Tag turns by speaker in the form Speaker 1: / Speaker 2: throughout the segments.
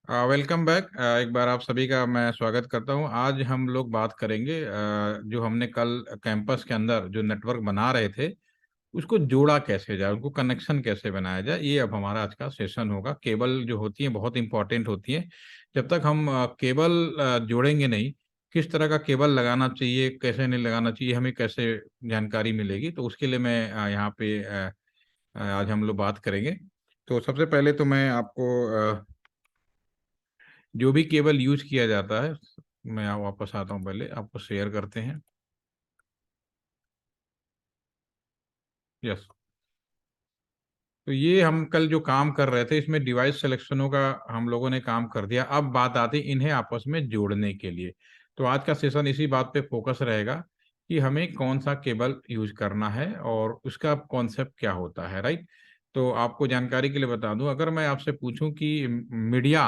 Speaker 1: Welcome back. एक बार आप सभी का मैं स्वागत करता हूं। आज हम लोग बात करेंगे जो हमने कल कैंपस के अंदर जो नेटवर्क बना रहे थे उसको जोड़ा कैसे जाए, उसको कनेक्शन कैसे बनाया जाए। ये अब हमारा आज का सेशन होगा। केबल जो होती है बहुत इंपॉर्टेंट होती है। जब तक हम केबल जोड़ेंगे नहीं, किस तरह का केबल लगाना चाहिए, कैसे नहीं लगाना चाहिए, हमें कैसे जानकारी मिलेगी। तो उसके लिए मैं यहाँ पे आज हम लोग बात करेंगे। तो सबसे पहले तो मैं आपको जो भी केबल यूज किया जाता है, मैं वापस आता हूँ, पहले आपको शेयर करते हैं। यस। तो ये हम कल जो काम कर रहे थे इसमें डिवाइस सिलेक्शनों का हम लोगों ने काम कर दिया। अब बात आती इन्हें आपस में जोड़ने के लिए। तो आज का सेशन इसी बात पे फोकस रहेगा कि हमें कौन सा केबल यूज करना है और उसका कॉन्सेप्ट क्या होता है, राइट। तो आपको जानकारी के लिए बता दूं, अगर मैं आपसे पूछूं कि मीडिया,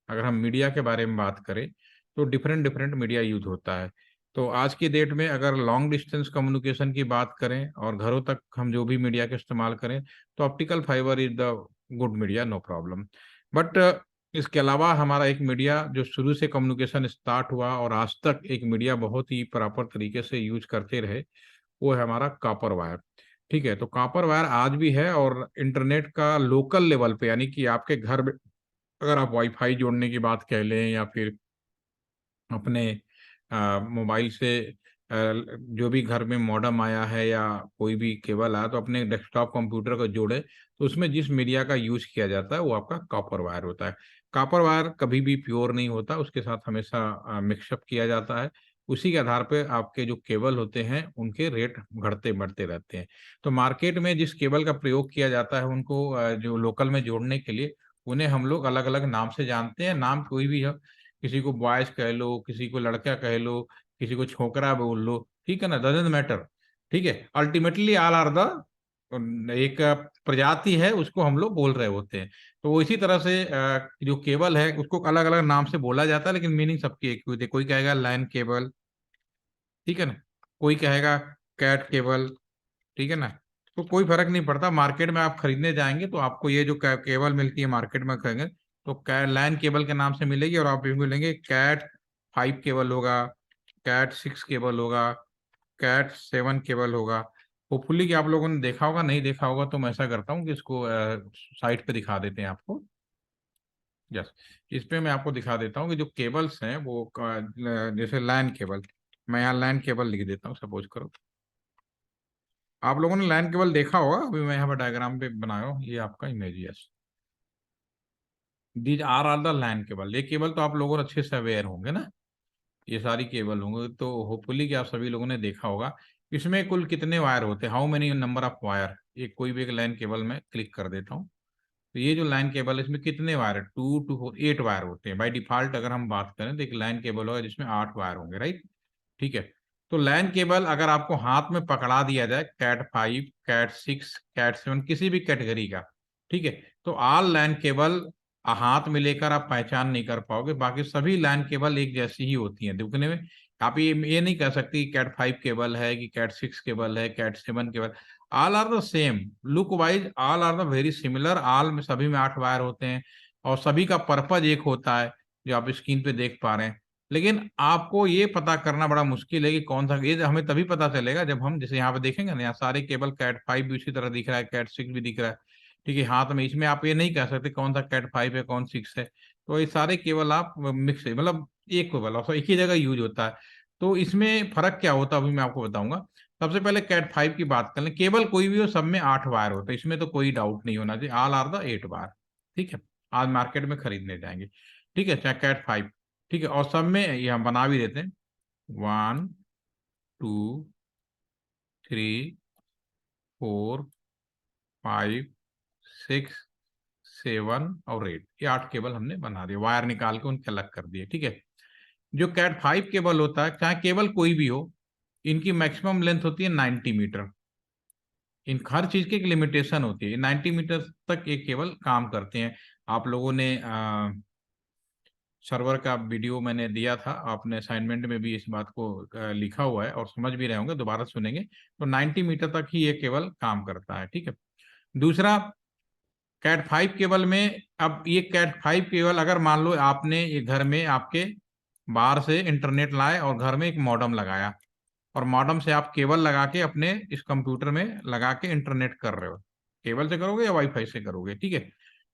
Speaker 1: अगर हम मीडिया के बारे में बात करें तो डिफरेंट डिफरेंट मीडिया यूज होता है। तो आज की डेट में अगर लॉन्ग डिस्टेंस कम्युनिकेशन की बात करें और घरों तक हम जो भी मीडिया का इस्तेमाल करें तो optical fibre is the good media, no problem. But इसके अलावा हमारा एक मीडिया जो शुरू से कम्युनिकेशन स्टार्ट हुआ और आज तक एक मीडिया बहुत ही प्रॉपर तरीके से यूज करते रहे, वो है हमारा कॉपर वायर। ठीक है, तो कॉपर वायर आज भी है और इंटरनेट का लोकल लेवल पे, यानी कि आपके घर में अगर आप वाईफाई जोड़ने की बात कह लें या फिर अपने मोबाइल से जो भी घर में मॉडेम आया है या कोई भी केबल आया तो अपने डेस्कटॉप कंप्यूटर को जोड़े, तो उसमें जिस मीडिया का यूज किया जाता है वो आपका कॉपर वायर होता है। कॉपर वायर कभी भी प्योर नहीं होता, उसके साथ हमेशा मिक्सअप किया जाता है। उसी के आधार पे आपके जो केबल होते हैं उनके रेट घटते बढ़ते रहते हैं। तो मार्केट में जिस केबल का प्रयोग किया जाता है उनको जो लोकल में जोड़ने के लिए, उन्हें हम लोग अलग अलग नाम से जानते हैं। नाम कोई भी हो, किसी को बॉयज कह लो, किसी को लड़का कह लो, किसी को छोकरा बोल लो, ठीक है ना, डजेंट मैटर। ठीक है, अल्टीमेटली ऑल आर द एक प्रजाति है, उसको हम लोग बोल रहे होते हैं। तो वो इसी तरह से जो केबल है उसको अलग अलग नाम से बोला जाता है, लेकिन मीनिंग सबकी एक ही होती है। कोई कहेगा लाइन केबल, ठीक है ना, कोई कहेगा कैट केबल, ठीक है ना। तो कोई फर्क नहीं पड़ता। मार्केट में आप खरीदने जाएंगे तो आपको ये जो केबल मिलती है मार्केट में खरीदेंगे तो लैन केबल के नाम से मिलेगी, और आप भी मिलेंगे कैट 5 केबल होगा, कैट 6 केबल होगा, कैट 7 केबल होगा। होपफुली कि आप लोगों ने देखा होगा, नहीं देखा होगा तो मैं ऐसा करता हूँ कि इसको साइट पे दिखा देते हैं आपको। यस, इस पे मैं आपको दिखा देता हूँ कि जो केबल्स हैं वो जैसे लैन केबल, मैं यहाँ लैन केबल लिख देता हूँ, सपोज करो। आप लोगों ने लैन केबल देखा होगा, अभी मैं यहाँ पर डायग्राम पे बनाया हूँ, ये आपका image. Yes, these are the LAN cable. ये केबल तो आप लोगों अच्छे से अवेयर होंगे ना, ये सारी केबल होंगे, तो होपफुली कि आप सभी लोगों ने देखा होगा। इसमें कुल कितने वायर होते हैं, how many number of wire. ये कोई भी एक लाइन केबल में क्लिक कर देता हूँ, तो ये जो लाइन केबल है इसमें कितने वायर है, 8 वायर होते हैं बाय डिफॉल्ट। अगर हम बात करें तो एक लाइन केबल होगा जिसमें 8 वायर होंगे, राइट। ठीक है, तो लैन केबल अगर आपको हाथ में पकड़ा दिया जाए, कैट 5, कैट 6, कैट 7, किसी भी कैटेगरी का, ठीक है, तो ऑल लैन केबल हाथ में लेकर आप पहचान नहीं कर पाओगे। बाकी सभी लैन केबल एक जैसी ही होती हैं दिखने में। आप ये नहीं कह सकते कि कैट 5 केबल है कि कैट 6 केबल है, cat 7 cable. All are the same look wise, all are the very similar. All में सभी में 8 वायर होते हैं और सभी का पर्पज एक होता है जो आप स्क्रीन पे देख पा रहे हैं। लेकिन आपको ये पता करना बड़ा मुश्किल है कि कौन सा, ये हमें तभी पता चलेगा जब हम जैसे यहाँ पे देखेंगे ना, यहाँ सारे केबल कैट 5 भी उसी तरह दिख रहा है, कैट 6 भी दिख रहा है, ठीक है, हाथ में। इसमें आप ये नहीं कह सकते कौन सा कैट 5 है कौन 6 है। तो ये सारे केबल आप मिक्स है, मतलब एक केबल और एक ही जगह यूज होता है। तो इसमें फर्क क्या होता है अभी मैं आपको बताऊंगा। सबसे पहले कैट 5 की बात कर लें, केबल कोई भी हो सब में 8 वायर होते हैं, इसमें तो कोई डाउट नहीं होना चाहिए, ऑल आर द 8 वायर। ठीक है, आज मार्केट में खरीदने जाएंगे, ठीक है, चाहे कैट 5, ठीक है, और सब में ये हम बना भी देते हैं 1, 2, 3, 4, 5, 6, 7 और 8, ये 8 केबल हमने बना दिए, वायर निकाल के उनके अलग कर दिए। ठीक है, जो कैट 5 केबल होता है, चाहे केबल कोई भी हो, इनकी मैक्सिमम लेंथ होती है 90 मीटर। इन हर चीज की एक लिमिटेशन होती है, 90 मीटर तक ये केबल काम करते हैं। आप लोगों ने सर्वर का वीडियो मैंने दिया था, आपने असाइनमेंट में भी इस बात को लिखा हुआ है और समझ भी रहे होंगे, दोबारा सुनेंगे तो 90 मीटर तक ही ये केबल काम करता है। ठीक है, दूसरा कैट 5 केबल में, अब ये कैट 5 केबल अगर मान लो आपने ये घर में आपके बाहर से इंटरनेट लाए और घर में एक मॉडेम लगाया, और मॉडेम से आप केबल लगा के अपने इस कंप्यूटर में लगा के इंटरनेट कर रहे हो, केबल से करोगे या वाईफाई से करोगे, ठीक है।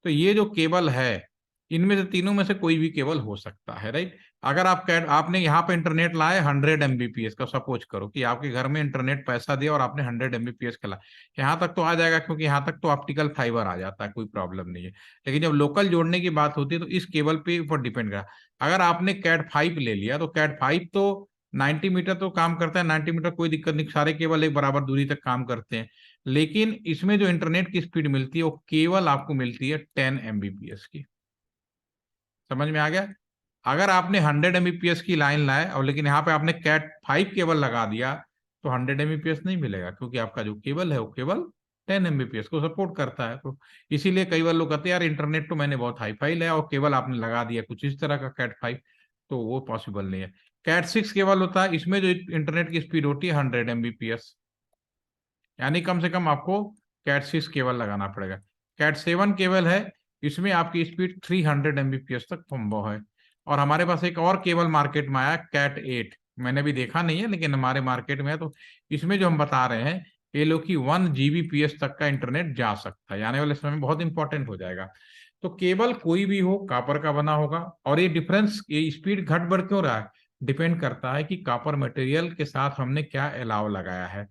Speaker 1: तो ये जो केबल है, इनमें से तीनों में से कोई भी केबल हो सकता है, राइट। अगर आपने यहाँ पे इंटरनेट लाए 100 Mbps का, सपोज करो कि आपके घर में इंटरनेट पैसा दिया और आपने 100 Mbps का लाया, यहाँ तक तो आ जाएगा, क्योंकि यहाँ तक तो ऑप्टिकल फाइबर आ जाता है, कोई प्रॉब्लम नहीं है। लेकिन जब लोकल जोड़ने की बात होती है तो इस केबल पे ऊपर डिपेंड करा। अगर आपने कैट 5 ले लिया तो कैट 5 तो 90 मीटर तो काम करता है, 90 मीटर कोई दिक्कत नहीं, सारे केबल एक बराबर दूरी तक काम करते हैं। लेकिन इसमें जो इंटरनेट की स्पीड मिलती है वो केवल आपको मिलती है 10 Mbps की। समझ में आ गया? अगर आपने 100 Mbps की लाइन लाए और लेकिन यहाँ पे आपने कैट 5 केबल लगा दिया, तो 100 Mbps नहीं मिलेगा, क्योंकि आपका जो केबल है वो केवल 10 Mbps को सपोर्ट करता है। तो इसीलिए कई बार लोग कहते हैं यार इंटरनेट तो मैंने बहुत हाई फाई लिया और केबल आपने लगा दिया कुछ इस तरह का कैट 5, तो वो पॉसिबल नहीं है। कैट 6 केबल होता है, इसमें जो इंटरनेट की स्पीड होती है 100 Mbps, यानी कम से कम आपको कैट 6 केबल लगाना पड़ेगा। कैट 7 केबल है, इसमें आपकी स्पीड 300 Mbps तक संभव है। और हमारे पास एक और केबल मार्केट में आया कैट 8, मैंने भी देखा नहीं है लेकिन हमारे मार्केट में है। तो इसमें जो हम बता रहे हैं, ये लो कि 1 Gbps तक का इंटरनेट जा सकता है, आने वाले समय में बहुत इंपॉर्टेंट हो जाएगा। तो केबल कोई भी हो कापर का बना होगा, और ये डिफरेंस, ये स्पीड घट बढ़ क्यों रहा है, डिपेंड करता है कि कापर मटेरियल के साथ हमने क्या अलाव लगाया है।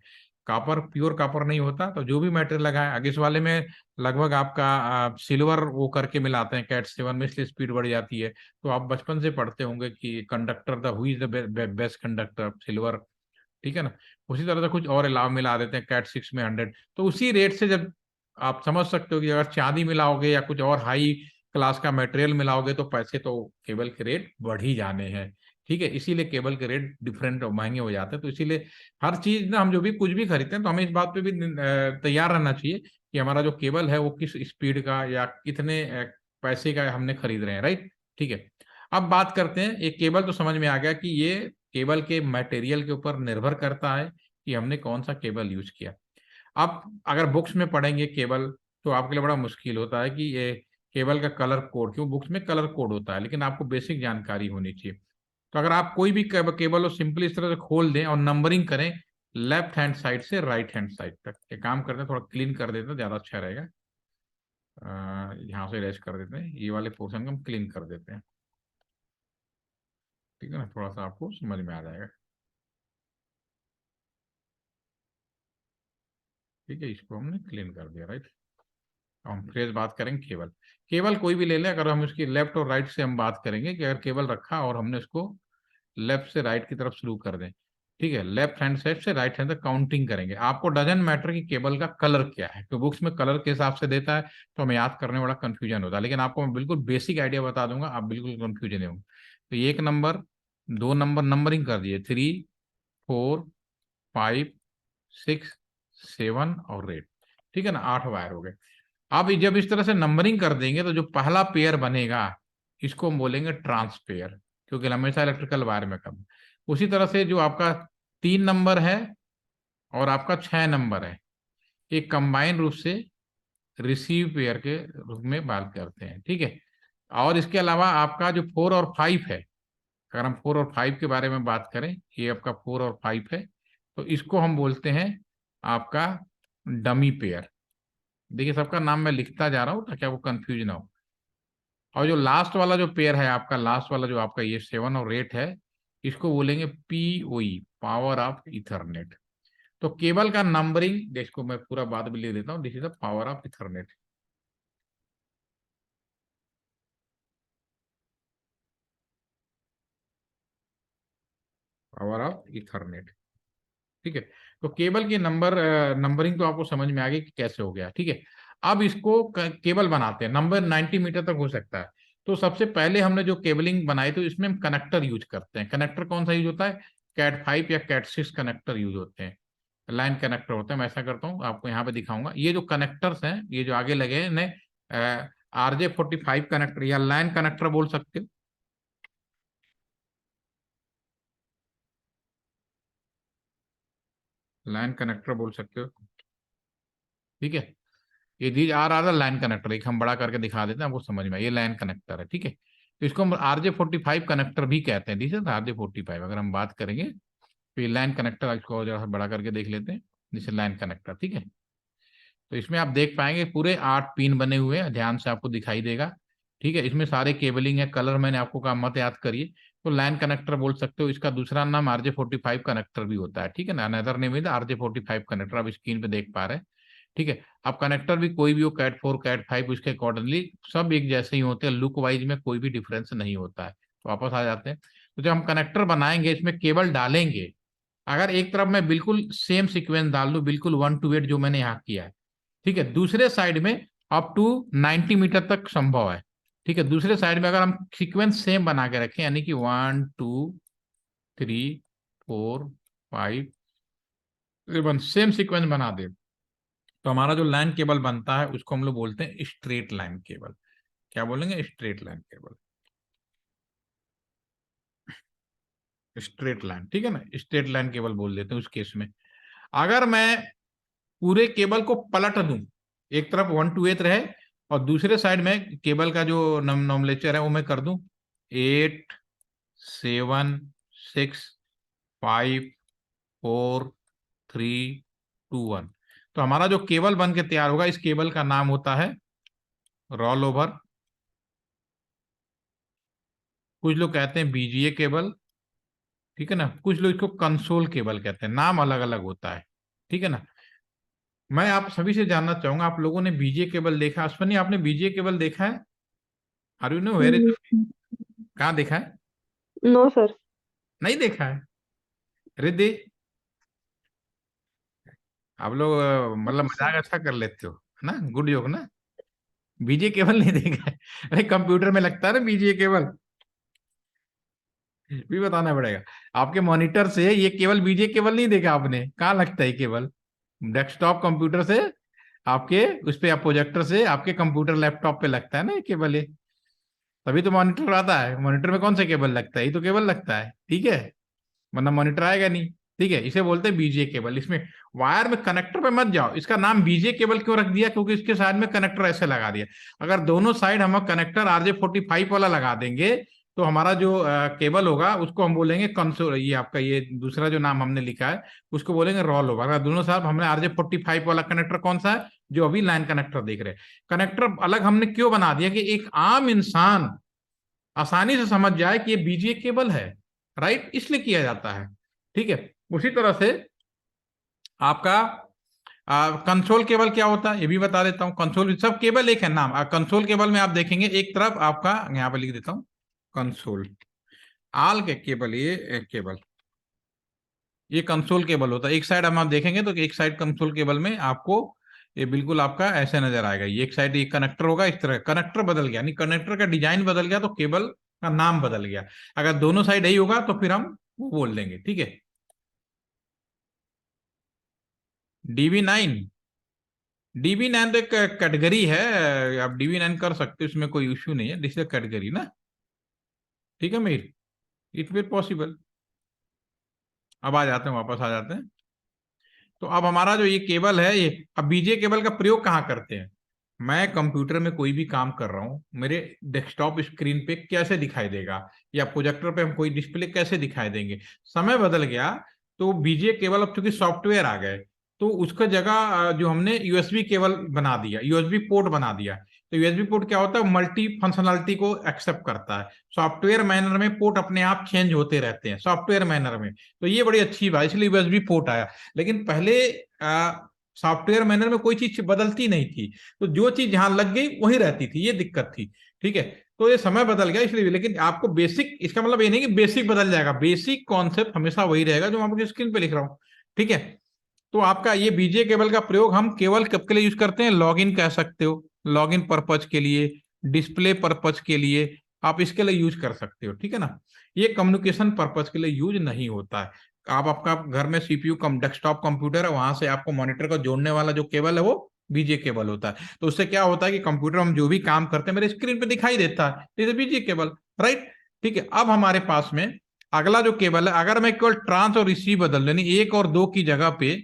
Speaker 1: कापर प्योर कापर नहीं होता, तो जो भी मेटेरियल लगाए, आगे इस वाले में लगभग आपका सिल्वर वो करके मिलाते हैं कैट 7 में, इसलिए स्पीड बढ़ जाती है। तो आप बचपन से पढ़ते होंगे कि conductor the who is the best conductor, silver, ठीक है ना। उसी तरह से कुछ और अलाव मिला देते हैं कैट 6 में 100, तो उसी रेट से जब आप समझ सकते हो कि अगर चांदी मिलाओगे या कुछ और हाई क्लास का मटेरियल मिलाओगे तो पैसे तो केबल के रेट बढ़ ही जाने हैं, ठीक है। इसीलिए केबल के रेट डिफरेंट और महंगे हो जाते हैं। तो इसीलिए हर चीज ना, हम जो भी कुछ भी खरीदते हैं तो हमें इस बात पे भी तैयार रहना चाहिए कि हमारा जो केबल है वो किस स्पीड का या कितने पैसे का हमने खरीद रहे हैं, राइट, ठीक है। अब बात करते हैं, एक केबल तो समझ में आ गया कि ये केबल के मटेरियल के ऊपर निर्भर करता है कि हमने कौन सा केबल यूज किया। अब अगर बुक्स में पढ़ेंगे केबल, तो आपके लिए बड़ा मुश्किल होता है कि ये केबल का कलर कोड, क्यों बुक्स में कलर कोड होता है, लेकिन आपको बेसिक जानकारी होनी चाहिए। तो अगर आप कोई भी केबल हो, सिंपली इस तरह से खोल दें और नंबरिंग करें लेफ्ट हैंड साइड से राइट हैंड साइड तक। ये काम करते हैं, थोड़ा क्लीन कर देते हैं, ज़्यादा अच्छा रहेगा। यहाँ से इरेज कर देते हैं, ये वाले पोर्शन को हम क्लीन कर देते हैं, ठीक है ना, थोड़ा सा आपको समझ में आ जाएगा। ठीक है, इसको हमने क्लीन कर दिया, राइट। हम फिर बात करेंगे केबल। केबल कोई भी ले लें, अगर हम उसकी लेफ्ट और राइट से हम बात करेंगे कि अगर केबल रखा और हमने उसको लेफ्ट से राइट की तरफ शुरू कर दें, ठीक है, लेफ्ट हैंड साइड से राइट हैंड तक काउंटिंग करेंगे, आपको डजन मैटर कि केबल का कलर क्या है, तो बुक्स में कलर के हिसाब से देता है, तो हमें याद करने में बड़ा कंफ्यूजन होता है। लेकिन आपको मैं बिल्कुल बेसिक आइडिया बता दूंगा, आप बिल्कुल कंफ्यूजन नहीं होंगे। तो ये 1 नंबर, 2 नंबर नंबरिंग कर दिए, 3, 4, 5, 6, 7 और रेड, ठीक है ना, 8 वायर हो गए। अब जब इस तरह से नंबरिंग कर देंगे तो जो पहला पेयर बनेगा इसको हम बोलेंगे ट्रांसपेयर, क्योंकि हमेशा इलेक्ट्रिकल वायर में कम। उसी तरह से जो आपका 3 नंबर है और आपका 6 नंबर है, ये कंबाइन रूप से रिसीव पेयर के रूप में बात करते हैं, ठीक है। और इसके अलावा आपका जो 4 और 5 है, अगर हम 4 और 5 के बारे में बात करें, ये आपका 4 और 5 है, तो इसको हम बोलते हैं आपका डमी पेयर। देखिए सबका नाम मैं लिखता जा रहा हूँ ताकि आपको कंफ्यूज ना हो। और जो लास्ट वाला जो पेयर है आपका, लास्ट वाला जो आपका ये 7 और 8 है, इसको बोलेंगे पीओई, पावर ऑफ इथरनेट। तो केबल का नंबरिंग, इसको मैं पूरा बाद में लिख देता हूँ, this is the power of Ethernet. Power of Ethernet, ठीक है। तो केबल की नंबरिंग तो आपको समझ में आ गई कि कैसे हो गया, ठीक है। अब इसको केबल बनाते हैं, नंबर 90 मीटर तक हो सकता है। तो सबसे पहले हमने जो केबलिंग बनाई तो इसमें हम कनेक्टर यूज करते हैं। कनेक्टर कौन सा यूज होता है, कैट 5 या कैट 6 कनेक्टर यूज होते हैं, लाइन कनेक्टर होते हैं। मैं ऐसा करता हूँ, आपको यहाँ पे दिखाऊंगा, ये जो कनेक्टर्स हैं, ये जो आगे लगे हैं इन्हें RJ45 कनेक्टर या लाइन कनेक्टर बोल सकते हो। लाइन कनेक्टर बोल सकते हो, ठीक है। ये these are are line connector, एक हम बड़ा करके दिखा देते हैं आपको समझ में, ये लाइन कनेक्टर है, ठीक है। तो इसको हम RJ45 कनेक्टर भी कहते हैं, दिस इज RJ45। अगर हम बात करेंगे तो ये लाइन कनेक्टर, इसको जरा बड़ा करके देख लेते हैं, दिस इज लाइन कनेक्टर, ठीक है। तो इसमें आप देख पाएंगे पूरे 8 पिन बने हुए हैं, ध्यान से आपको दिखाई देगा, ठीक है। इसमें सारे केबलिंग है, कलर मैंने आपको कहा मत याद करिए। तो लाइन कनेक्टर बोल सकते हो, इसका दूसरा नाम RJ45 कनेक्टर भी होता है, ठीक है ना, another name is RJ45 connector, आप स्क्रीन पे देख पा रहे हैं, ठीक है। अब कनेक्टर भी कोई भी हो, कैट 4 कैट 5, उसके अकॉर्डिंगली सब एक जैसे ही होते हैं, लुक वाइज में कोई भी डिफरेंस नहीं होता है। तो वापस आ जाते हैं, तो जब हम कनेक्टर बनाएंगे, इसमें केबल डालेंगे, अगर एक तरफ मैं बिल्कुल सेम सीक्वेंस डाल दूं, बिल्कुल 1 to 8 जो मैंने यहाँ किया है, ठीक है, दूसरे साइड में अप टू 90 मीटर तक संभव है, ठीक है। दूसरे साइड में अगर हम सीक्वेंस सेम बना के रखें, यानी कि 1 2 3 4 5 7 सेम सीक्वेंस बना दे, तो हमारा जो लाइन केबल बनता है उसको हम लोग बोलते हैं स्ट्रेट लाइन केबल। क्या बोलेंगे? Straight line cable, straight line, ठीक है ना, स्ट्रेट लाइन केबल बोल देते हैं उस केस में। अगर मैं पूरे केबल को पलट दूं, एक तरफ 1 to 8 रहे और दूसरे साइड में केबल का जो नॉमेनक्लेचर है वो मैं कर दूं 8 7 6 5 4 3 2 1, तो हमारा जो केबल बन के तैयार होगा, इस केबल का नाम होता है रोल ओवर, कुछ लोग कहते हैं BGA केबल, ठीक है ना, कुछ लोग इसको कंसोल केबल कहते हैं, नाम अलग अलग होता है, ठीक है ना। मैं आप सभी से जानना चाहूंगा, आप लोगों ने BGA केबल देखा? अश्वनी, आपने BGA केबल देखा है? Are you know where is, कहाँ देखा है?
Speaker 2: No sir.
Speaker 1: नहीं देखा है? रिद्धि, आप लोग मतलब
Speaker 2: नो
Speaker 1: मजाक
Speaker 2: सर।
Speaker 1: अच्छा कर लेते हो, है ना, गुड जोक ना। BGA केबल नहीं देखा है? अरे कंप्यूटर में लगता है ना BGA केबल, भी बताना पड़ेगा। आपके मॉनिटर से ये केवल BGA केबल नहीं देखा आपने, कहाँ लगता है केबल? डेस्कटॉप कंप्यूटर से आपके उस पे, प्रोजेक्टर से आपके कंप्यूटर लैपटॉप पे लगता है ना ये केबल, ये तभी तो मॉनिटर आता है। मॉनिटर में कौन सा केबल लगता है? ये तो केबल लगता है, ठीक है, वरना मॉनिटर आएगा नहीं, ठीक है। इसे बोलते हैं BGA केबल। इसमें वायर में कनेक्टर पे मत जाओ, इसका नाम BGA केबल क्यों रख दिया? क्योंकि इसके साइड में कनेक्टर ऐसे लगा दिया। अगर दोनों साइड हम कनेक्टर RJ45 वाला लगा देंगे, तो हमारा जो केबल होगा उसको हम बोलेंगे कंसोल, ये आपका ये दूसरा जो नाम हमने लिखा है उसको बोलेंगे रोल ओवर। अगर दोनों साइड हमने RJ45 वाला कनेक्टर कौन सा है, जो अभी लाइन कनेक्टर देख रहे हैं, कनेक्टर अलग हमने क्यों बना दिया कि एक आम इंसान आसानी से समझ जाए कि ये BGA केबल है, राइट, इसलिए किया जाता है, ठीक है। उसी तरह से आपका कंसोल केबल क्या होता है ये भी बता देता हूं। कंसोल, सब केबल एक है नाम, कंसोल केबल में आप देखेंगे एक तरफ आपका, यहां पे लिख देता हूं कंसोल, आल के केबल, ये एक केबल, ये कंसोल केबल होता है। एक साइड हम आप देखेंगे तो एक साइड कंसोल केबल में आपको ये बिल्कुल आपका ऐसे नजर आएगा, ये एक साइड ये कनेक्टर होगा, इस तरह कनेक्टर बदल गया, नहीं कनेक्टर का डिजाइन बदल गया तो केबल का नाम बदल गया। अगर दोनों साइड यही होगा तो फिर हम वो बोल देंगे, ठीक है। DB9, DB9 तो एक कैटेगरी है, आप DB9 कर सकते हो, इसमें कोई इश्यू नहीं है, दिस इज कैटेगरी ना, ठीक है मीर, इट विल पॉसिबल। अब आ जाते हैं, वापस आ जाते हैं। तो अब हमारा जो ये केबल है, ये अब BGA केबल का प्रयोग कहाँ करते हैं? मैं कंप्यूटर में कोई भी काम कर रहा हूं, मेरे डेस्कटॉप स्क्रीन पे कैसे दिखाई देगा, या प्रोजेक्टर पे हम कोई डिस्प्ले कैसे दिखाई देंगे? समय बदल गया, तो BGA केबल अब चूंकि सॉफ्टवेयर आ गए, तो उसका जगह जो हमने USB केबल बना दिया, USB पोर्ट बना दिया। तो USB पोर्ट क्या होता है? मल्टी फंक्शनलिटी को एक्सेप्ट करता है, सॉफ्टवेयर मैनर में पोर्ट अपने आप चेंज होते रहते हैं सॉफ्टवेयर मैनर में, तो ये बड़ी अच्छी बात, इसलिए USB पोर्ट आया। लेकिन पहले सॉफ्टवेयर मैनर में कोई चीज बदलती नहीं थी, तो जो चीज जहां लग गई वही रहती थी, ये दिक्कत थी, ठीक है। तो ये समय बदल गया इसलिए, लेकिन आपको बेसिक, इसका मतलब ये नहीं कि बेसिक बदल जाएगा, बेसिक कॉन्सेप्ट हमेशा वही रहेगा जो मैं आपकी स्क्रीन पे लिख रहा हूँ, ठीक है। तो आपका ये BGA केबल का प्रयोग हम केवल कब के लिए यूज करते हैं? लॉगिन कह सकते हो, लॉगिन पर्पज के लिए, डिस्प्ले पर्पज के लिए आप इसके लिए यूज कर सकते हो, ठीक है ना। ये कम्युनिकेशन पर्पज के लिए यूज नहीं होता है। आप आपका घर में CPU कम डेस्कटॉप कंप्यूटर है, वहां से आपको मॉनिटर को जोड़ने वाला जो केबल है वो BGA केबल होता है। तो उससे क्या होता है कि कंप्यूटर हम जो भी काम करते हैं मेरे स्क्रीन पे दिखाई देता है, BGA केबल, राइट, ठीक है। अब हमारे पास में अगला जो केबल है, अगर मैं केवल ट्रांस और रिसीव बदल, यानी 1 और 2 की जगह पे,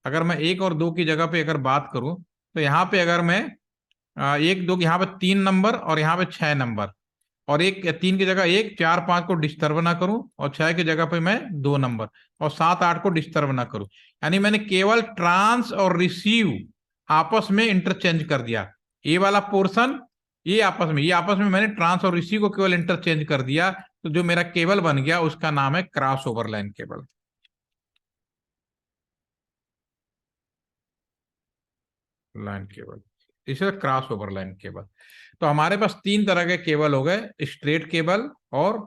Speaker 1: अगर मैं 1 और 2 की जगह पे अगर बात करूं, तो यहाँ पे अगर मैं एक दो, यहाँ पे 3 नंबर और यहाँ पे 6 नंबर, और एक 3 की जगह एक, 4 5 को डिस्टर्ब ना करूं, और 6 की जगह पे मैं 2 नंबर, और 7 8 को डिस्टर्ब ना करूं। यानी मैंने केवल ट्रांस और रिसीव आपस में इंटरचेंज कर दिया। ये वाला पोर्शन, ये आपस में मैंने ट्रांस और रिसीव को केवल इंटरचेंज कर दिया। तो जो मेरा केबल बन गया उसका नाम है cross over line cable. Line cable, इसे क्रॉस ओवर लाइन केबल। तो हमारे पास 3 तरह के केबल हो गए, स्ट्रेट केबल और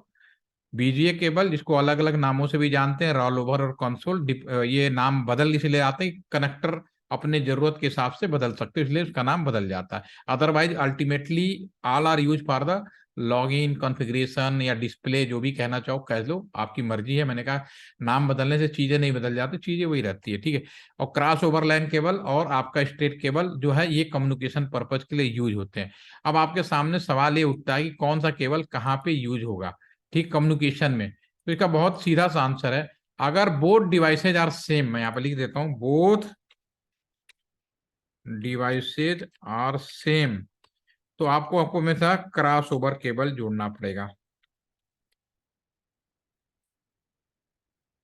Speaker 1: बीजीए केबल, जिसको अलग अलग नामों से भी जानते हैं, रॉल ओवर और कंसोल। ये नाम बदल इसलिए आते हैं, कनेक्टर अपने जरूरत के हिसाब से बदल सकते हो, इसलिए उसका नाम बदल जाता है। Otherwise ultimately all are use for the login configuration या डिस्प्ले, जो भी कहना चाहो कह लो, आपकी मर्जी है। मैंने कहा नाम बदलने से चीजें नहीं बदल जाती, चीजें वही रहती है, ठीक है। और क्रॉस ओवर लाइन केबल और आपका स्ट्रेट केबल जो है, ये कम्युनिकेशन पर्पज के लिए यूज होते हैं। अब आपके सामने सवाल ये उठता है कि कौन सा केबल कहाँ पे यूज होगा, ठीक, कम्युनिकेशन में। तो इसका बहुत सीधा सा आंसर है, अगर बोथ डिवाइसेज आर सेम, मैं यहां पर लिख देता हूं, बोथ डिवाइसेज आर सेम, तो आपको आपको हमेशा क्रॉस ओवर केबल जोड़ना पड़ेगा।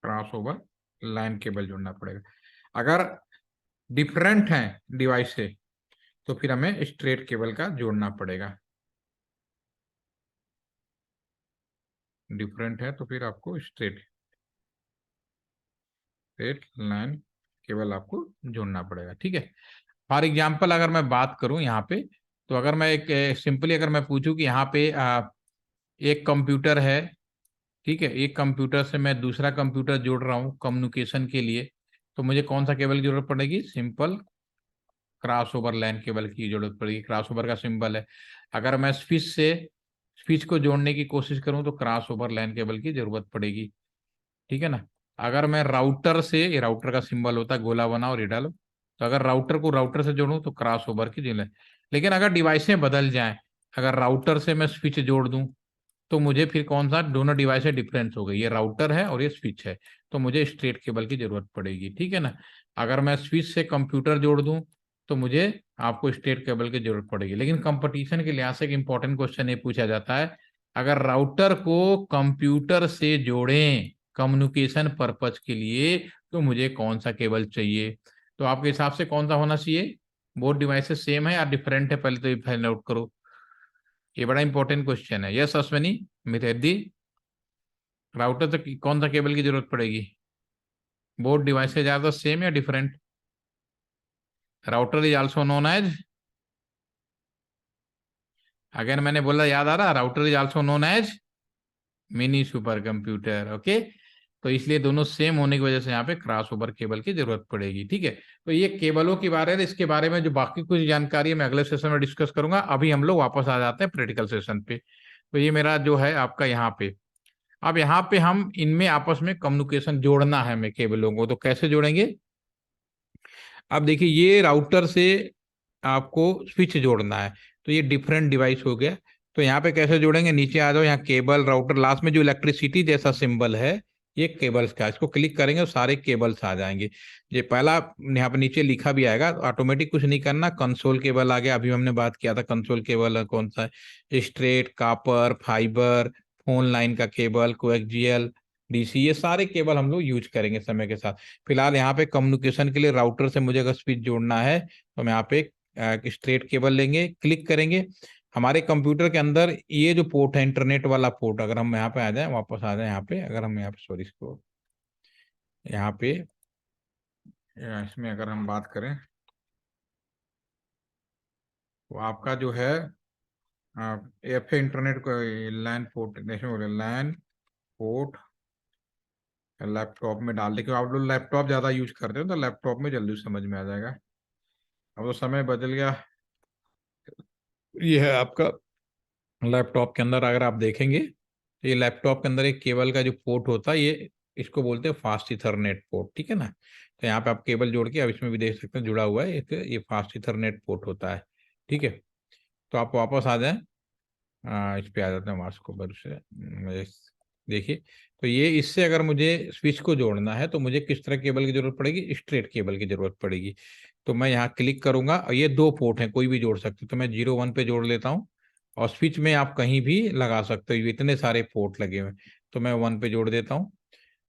Speaker 1: क्रॉस ओवर लाइन केबल जोड़ना पड़ेगा। अगर डिफरेंट है डिवाइस से, तो फिर हमें स्ट्रेट केबल का जोड़ना पड़ेगा। डिफरेंट है तो फिर आपको स्ट्रेट स्ट्रेट लाइन केबल आपको जोड़ना पड़ेगा, ठीक है। फॉर एग्जाम्पल अगर मैं बात करूं यहाँ पे, तो अगर मैं एक सिंपली अगर मैं पूछूं कि यहाँ पे एक कंप्यूटर है, ठीक है, एक कंप्यूटर से मैं दूसरा कंप्यूटर जोड़ रहा हूँ कम्युनिकेशन के लिए, तो मुझे कौन सा केबल की जरूरत पड़ेगी? Simple cross over line cable की जरूरत पड़ेगी। क्रॉस ओवर का सिंबल है। अगर मैं स्विच को जोड़ने की कोशिश करूं तो क्रॉस ओवर लाइन केबल की जरूरत पड़ेगी, ठीक है ना। अगर मैं राउटर से, ये राउटर का सिंबल होता है, गोला बना और ये डालो, तो अगर राउटर को राउटर से जोड़ूं तो क्रॉस ओवर की जरूरत। लेकिन अगर डिवाइसें बदल जाएं, अगर राउटर से मैं स्विच जोड़ दूं, तो मुझे फिर कौन सा, दोनों डिवाइसें डिफरेंस हो गई, ये राउटर है और ये स्विच है, तो मुझे स्ट्रेट केबल की जरूरत पड़ेगी, ठीक है ना। अगर मैं स्विच से कंप्यूटर जोड़ दूं, तो मुझे आपको स्ट्रेट केबल की जरूरत पड़ेगी। लेकिन कंपटीशन के लिहाज से एक इंपॉर्टेंट क्वेश्चन ये पूछा जाता है, अगर राउटर को कंप्यूटर से जोड़ें कम्युनिकेशन पर्पज के लिए, तो मुझे कौन सा केबल चाहिए? तो आपके हिसाब से कौन सा होना चाहिए? बोथ डिवाइसेस सेम है या डिफरेंट है, पहले तो ये फाइंड आउट करो। ये बड़ा इंपॉर्टेंट क्वेश्चन है। यस अश्विनी, मिथेदी, राउटर तक कौन सा केबल की जरूरत पड़ेगी? Both devices are the same या different? Router is also known as, अगर मैंने बोला याद आ रहा, router is also known as mini super computer, okay. तो इसलिए दोनों सेम होने की वजह से यहाँ पे क्रॉस ओवर केबल की जरूरत पड़ेगी, ठीक है। तो ये केबलों के बारे में, इसके बारे में जो बाकी कुछ जानकारी है मैं अगले सेशन में डिस्कस करूंगा। अभी हम लोग वापस आ जाते हैं प्रैक्टिकल सेशन पे। तो ये मेरा जो है आपका यहाँ पे, अब यहाँ पे हम इनमें आपस में कम्युनिकेशन जोड़ना है हमें केबलों को, तो कैसे जोड़ेंगे? अब देखिए, ये राउटर से आपको स्विच जोड़ना है, तो ये डिफरेंट डिवाइस हो गया। तो यहाँ पे कैसे जोड़ेंगे? नीचे आ जाओ, यहाँ केबल राउटर, लास्ट में जो इलेक्ट्रिसिटी जैसा सिंबल है, ये केबल्स का, इसको क्लिक करेंगे तो सारे केबल्स आ जाएंगे। ये पहला यहाँ पे नीचे लिखा भी आएगा, ऑटोमेटिक कुछ नहीं करना, कंसोल केबल आ गया, अभी हमने बात किया था कंसोल केबल कौन सा है, straight, copper, fibre, phone line का केबल, कोएक्सियल, डीसी, ये सारे केबल हम लोग यूज करेंगे समय के साथ। फिलहाल यहाँ पे कम्युनिकेशन के लिए राउटर से मुझे अगर स्विच जोड़ना है, तो हम यहाँ पे स्ट्रेट केबल लेंगे, क्लिक करेंगे। हमारे कंप्यूटर के अंदर ये जो पोर्ट है, इंटरनेट वाला पोर्ट, अगर हम यहाँ पे आ जाए, वापस आ जाए यहाँ पे, अगर हम यहाँ पे, सॉरी, इसको यहाँ पे इसमें अगर हम बात करें, तो आपका जो है एफ इंटरनेट को LAN port, LAN port laptop में डाल दे, क्योंकि आप लोग लैपटॉप ज्यादा यूज करते हो, तो लैपटॉप में जल्दी समझ में आ जाएगा। अब तो समय बदल गया। ये है आपका लैपटॉप के अंदर, अगर आप देखेंगे तो ये लैपटॉप के अंदर एक केबल का जो पोर्ट होता है, ये इसको बोलते हैं फास्ट इथरनेट पोर्ट, ठीक है ना। तो यहाँ पे आप केबल जोड़ के, अब इसमें भी देख सकते हैं जुड़ा हुआ है, ये फास्ट इथरनेट पोर्ट होता है, ठीक है। तो आप वापस आ जाएं, इस पे आ जाते हैं मार्स को बर से, देखिए। तो ये इससे अगर मुझे स्विच को जोड़ना है, तो मुझे किस तरह केबल की जरूरत पड़ेगी? स्ट्रेट केबल की जरूरत पड़ेगी। तो मैं यहाँ क्लिक करूंगा और ये 2 पोर्ट हैं, कोई भी जोड़ सकते, तो मैं 0 1 पे जोड़ लेता हूँ। और स्विच में आप कहीं भी लगा सकते हो, इतने सारे पोर्ट लगे हुए हैं, तो मैं 1 पे जोड़ देता हूँ।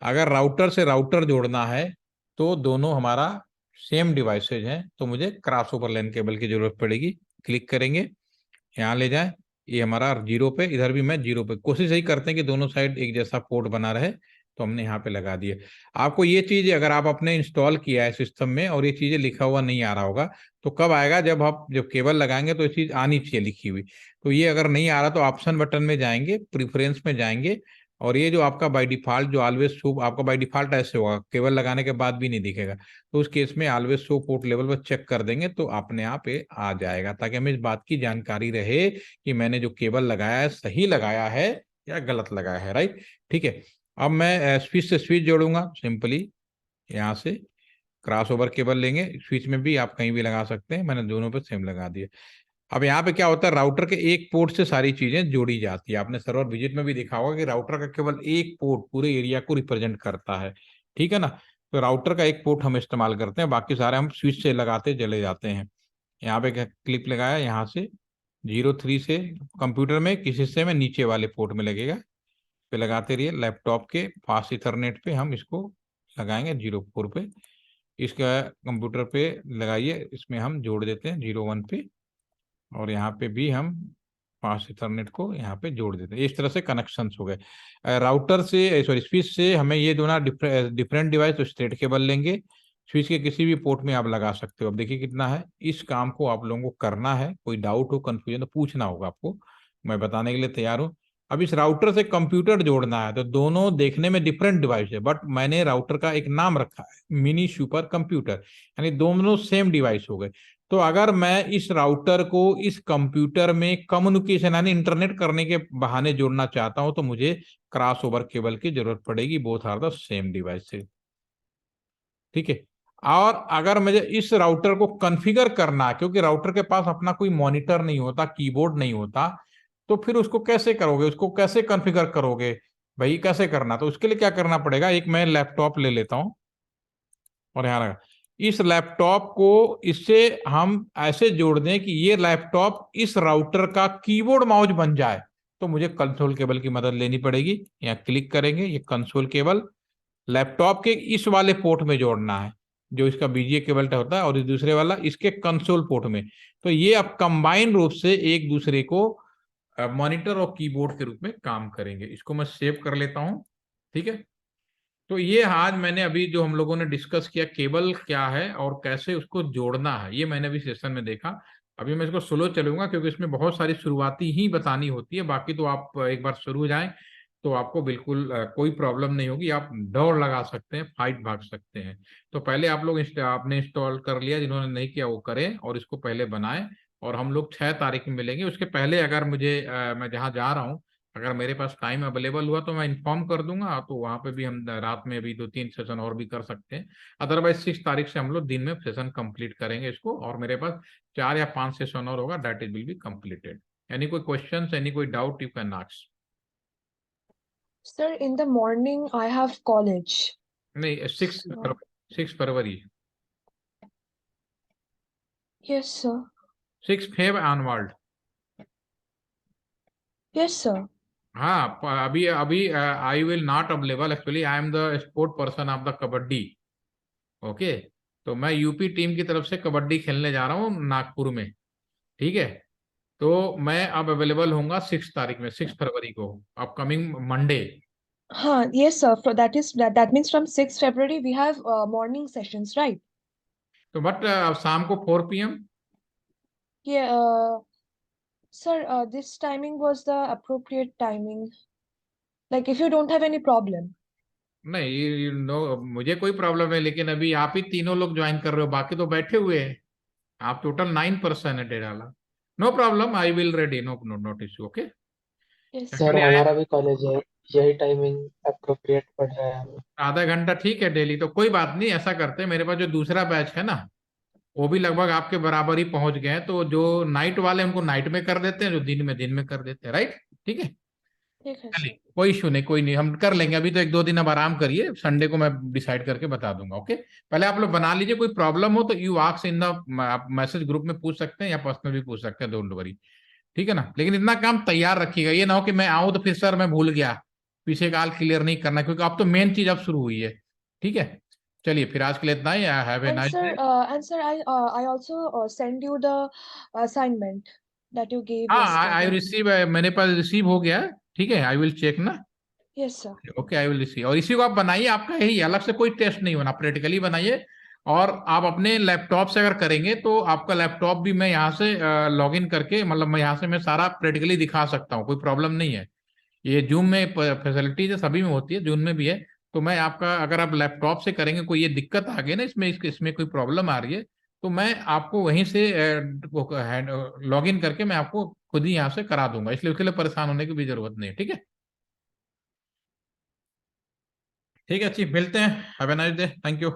Speaker 1: अगर राउटर से राउटर जोड़ना है तो दोनों हमारा सेम डिवाइसेज हैं, तो मुझे क्रॉस ओवर लैन केबल की जरूरत पड़ेगी। क्लिक करेंगे, यहाँ ले जाए, ये हमारा 0 पे, इधर भी मैं 0 पे, कोशिश यही करते हैं कि दोनों साइड एक जैसा पोर्ट बना रहे, तो हमने यहाँ पे लगा दिए। आपको ये चीज अगर आप अपने इंस्टॉल किया है सिस्टम में और ये चीजें लिखा हुआ नहीं आ रहा होगा, तो कब आएगा, जब केबल लगाएंगे तो ये चीज आनी चाहिए लिखी हुई। तो ये अगर नहीं आ रहा तो ऑप्शन बटन में जाएंगे, प्रीफरेंस में जाएंगे, और ये जो आपका बाय डिफॉल्ट जो ऑलवेज शो, आपका बाय डिफॉल्ट ऐसे होगा, केबल लगाने के बाद भी नहीं दिखेगा, तो उस केस में ऑलवेज शो पोर्ट लेवल पर चेक कर देंगे तो अपने आप ये आ जाएगा, ताकि हमें इस बात की जानकारी रहे कि मैंने जो केबल लगाया है सही लगाया है या गलत लगाया है। राइट, ठीक है। अब मैं स्विच से स्विच जोड़ूंगा सिंपली, यहाँ से क्रॉस ओवर केबल लेंगे, स्विच में भी आप कहीं भी लगा सकते हैं, मैंने दोनों पे सेम लगा दिया। अब यहाँ पे क्या होता है, राउटर के एक पोर्ट से सारी चीजें जोड़ी जाती है, आपने सर्वर विजिट में भी देखा होगा कि राउटर का केवल एक पोर्ट पूरे एरिया को रिप्रेजेंट करता है, ठीक है ना। तो राउटर का एक पोर्ट हम इस्तेमाल करते हैं, बाकी सारे हम स्विच से लगाते चले जाते हैं। यहाँ पे क्या क्लिप लगाया, यहाँ से 0 3 से कंप्यूटर में किस हिस्से में, नीचे वाले पोर्ट में लगेगा, पे लगाते रहिए। लैपटॉप के फास्ट इथरनेट पे हम इसको लगाएंगे 0 4 पे, इसका कंप्यूटर पे लगाइए, इसमें हम जोड़ देते हैं 0 1 पे, और यहाँ पे भी हम फास्ट इथरनेट को यहाँ पे जोड़ देते हैं। इस तरह से कनेक्शन हो गए। राउटर से, सॉरी, स्विच से हमें ये दोनों डिफरेंट डिवाइस, तो स्ट्रेट केबल लेंगे, स्विच के किसी भी पोर्ट में आप लगा सकते हो। अब देखिए कितना है, इस काम को आप लोगों को करना है, कोई डाउट हो कंफ्यूजन तो पूछना होगा आपको, मैं बताने के लिए तैयार हूँ। अब इस राउटर से कंप्यूटर जोड़ना है, तो दोनों देखने में डिफरेंट डिवाइस है, बट मैंने राउटर का एक नाम रखा है, मिनी सुपर कंप्यूटर, यानी दोनों सेम डिवाइस हो गए। तो अगर मैं इस राउटर को इस कंप्यूटर में कम्युनिकेशन यानी इंटरनेट करने के बहाने जोड़ना चाहता हूं, तो मुझे क्रॉस ओवर केबल की जरूरत पड़ेगी, both are the same device से, ठीक है। और अगर मुझे इस राउटर को कॉन्फ़िगर करना है, क्योंकि राउटर के पास अपना कोई मॉनिटर नहीं होता, कीबोर्ड नहीं होता, तो फिर उसको कैसे करोगे, उसको कैसे कॉन्फ़िगर करोगे भाई, कैसे करना, तो उसके लिए क्या करना पड़ेगा, एक मैं लैपटॉप ले लेता हूं, और यहाँ रखा, इस लैपटॉप को इससे हम ऐसे जोड़ दें कि ये लैपटॉप इस राउटर का कीबोर्ड माउस बन जाए, तो मुझे कंसोल केबल की मदद लेनी पड़ेगी। यहाँ क्लिक करेंगे, ये कंसोल केबल लैपटॉप के इस वाले पोर्ट में जोड़ना है, जो इसका बीजीए केबल होता है, और इस दूसरे वाला इसके कंसोल पोर्ट में। तो ये अब कंबाइन रूप से एक दूसरे को मॉनिटर और कीबोर्ड के रूप में काम करेंगे। इसको मैं सेव कर लेता हूं, ठीक है। तो ये आज मैंने अभी जो हम लोगों ने डिस्कस किया, केबल क्या है और कैसे उसको जोड़ना है, ये मैंने अभी सेशन में देखा। अभी मैं इसको स्लो चलूंगा क्योंकि इसमें बहुत सारी शुरुआती ही बतानी होती है, बाकी तो आप एक बार शुरू हो जाएं तो आपको बिल्कुल कोई प्रॉब्लम नहीं होगी, आप दौड़ लगा सकते हैं, फाइट भाग सकते हैं। तो पहले आप लोग आपने इंस्टॉल कर लिया, जिन्होंने नहीं किया वो करें और इसको पहले बनाएं। और हम लोग 6 तारीख में मिलेंगे, उसके पहले अगर मुझे मैं जहाँ जा रहा हूँ, अगर मेरे पास टाइम अवेलेबल हुआ तो मैं इन्फॉर्म कर दूंगा, तो वहां पे भी हम रात में भी 2 3 सेशन और भी कर सकते हैं। अदरवाइज 6 तारीख से हम लोग दिन में सेशन कंप्लीट करेंगे इसको, और मेरे पास 4 या 5 सेशन और होगा, that is will be completed. Any कोई क्वेश्चन, एनी कोई doubt, you can ask.
Speaker 2: Sir, in the morning I have college.
Speaker 1: नहीं,
Speaker 2: So,
Speaker 1: 6 फरवरी,
Speaker 2: yes, sir.
Speaker 1: 6 Feb onward.
Speaker 2: Yes, sir.
Speaker 1: हाँ, अभी अभी I will not available, actually I am the sport person of the kabaddi. Okay, तो मैं UP team की तरफ से कबड्डी खेलने जा रहा हूँ नागपुर में, ठीक है। तो मैं अब अवेलेबल होऊंगा 6 तारीख में, 6 फरवरी को, upcoming Monday.
Speaker 2: Yes, sir. For that means from 6th February we have morning sessions, right?
Speaker 1: तो बट शाम को 4 PM।
Speaker 2: Yeah, sir, this timing was the appropriate timing. Like if you don't have any problem.
Speaker 1: नहीं, no, मुझे कोई problem है, लेकिन अभी आप ही तीनों लोग ज्वाइन कर रहे हो, बाकी तो बैठे हुए हैं। आप टोटल 9 पर्सन है डेराला। No problem, I will ready, no no not issue, okay.
Speaker 2: Yes,
Speaker 3: sir
Speaker 2: sir.
Speaker 1: Actually I,
Speaker 3: हमारा भी कॉलेज है, यही टाइमिंग अप्रोप्रिएट पड़ रहा है हमें।
Speaker 1: आधा घंटा ठीक है डेली, तो कोई बात नहीं, ऐसा करते हैं, मेरे पास जो दूसरा बैच है ना, वो भी लगभग आपके बराबर ही पहुंच गए हैं, तो जो नाइट वाले उनको नाइट में कर देते हैं, जो दिन में कर देते हैं, राइट, ठीक है।
Speaker 2: ठीक है
Speaker 1: चलिए
Speaker 2: सर।
Speaker 1: कोई इशू नहीं, कोई नहीं, हम कर लेंगे। अभी तो 1-2 दिन अब आराम करिए, संडे को मैं डिसाइड करके बता दूंगा। ओके, पहले आप लोग बना लीजिए। कोई प्रॉब्लम हो तो यू आस्क इन द, आप मैसेज ग्रुप में पूछ सकते हैं या पर्सनल भी पूछ सकते हैं, डोंट वरी। ठीक है ना, लेकिन इतना काम तैयार रखिएगा, ये ना हो कि मैं आऊं तो फिर सर मैं भूल गया, पीछे का क्लियर नहीं करना, क्योंकि अब तो मेन चीज अब शुरू हुई है। ठीक है, चलिए फिर आज के लिए इतना ही। Have a
Speaker 2: And
Speaker 1: nice
Speaker 2: sir,
Speaker 1: day.
Speaker 2: I also send you the assignment that you gave
Speaker 1: हाँ, आई
Speaker 2: yesterday.
Speaker 1: रिसीव, मेरे पास रिसीव हो गया है। ठीक है, आई विल चेक ना।
Speaker 2: Yes, sir.
Speaker 1: Okay, I will receive. और इसी को आप बनाइए, आपका यही अलग से कोई टेस्ट नहीं होना, प्रैक्टिकली बनाइए। और आप अपने लैपटॉप से अगर करेंगे तो आपका लैपटॉप भी मैं यहाँ से लॉग इन करके, मतलब मैं यहाँ से मैं सारा प्रैक्टिकली दिखा सकता हूँ, कोई प्रॉब्लम नहीं है। ये जूम में फैसिलिटीज है, सभी में होती है, जूम में भी है। तो मैं आपका, अगर आप लैपटॉप से करेंगे, कोई ये दिक्कत आ गई ना इसमें, इसमें कोई प्रॉब्लम आ रही है, तो मैं आपको वहीं से लॉग इन करके मैं आपको खुद ही यहाँ से करा दूंगा, इसलिए उसके लिए परेशान होने की भी जरूरत नहीं है। ठीक है, ठीक है, अच्छी, मिलते हैं। Have a nice day, thank you.